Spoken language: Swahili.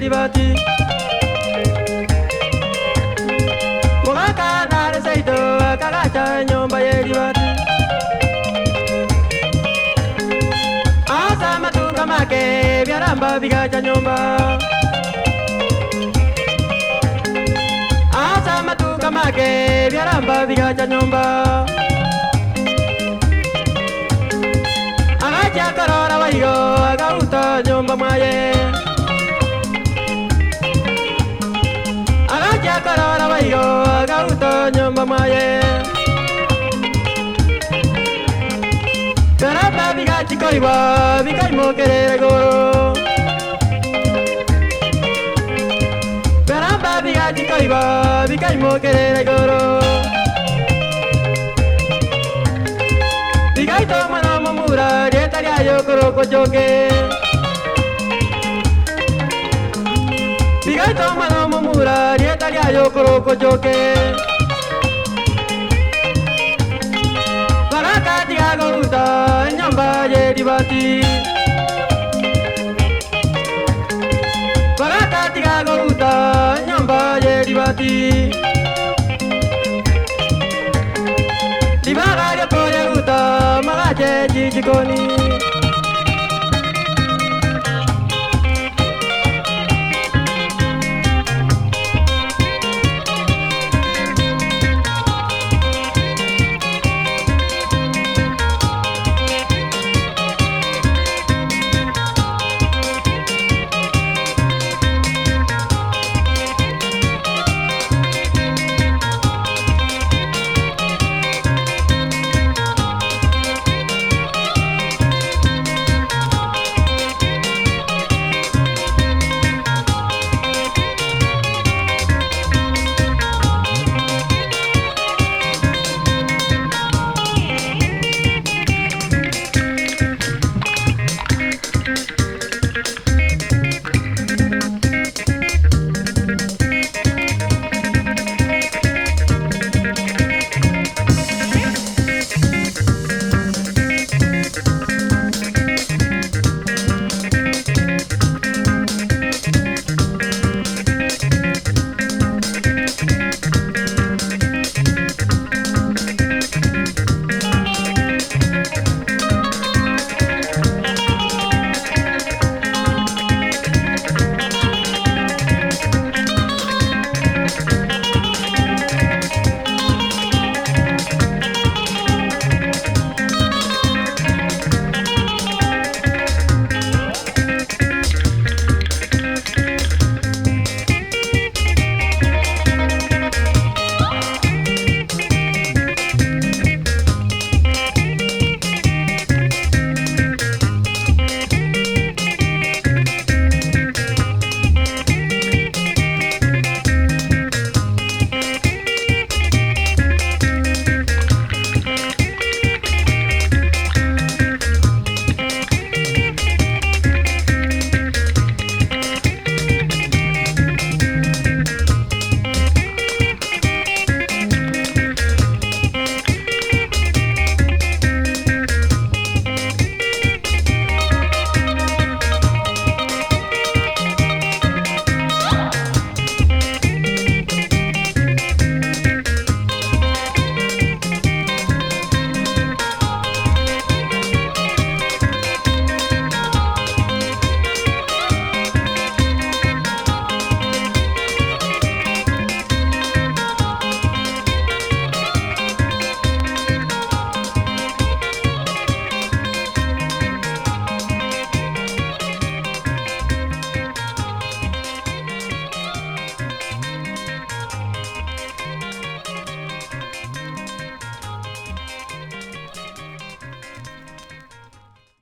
yeribati Mugaka nare seito kagacha nyumba yeribati Asa matuka make vyaramba vigacha nyumba Asa matuka make vyaramba vigacha nyumba Agacha karora waigo agauta nyumba mwaye Agacha karora waigo agauta nyumba mwaye Karaba vigachi koiwa vigai mokerere goro Karaba vigachi koiwa vigai mokerere goro Vigai to mano mamura rietaria yo koroko joke Vigai to mano mamura rietaria yo koroko joke Barakati agouta nyamba yeribati Barakati agouta nyamba yeribati Libagario koyaguta magache chichikoni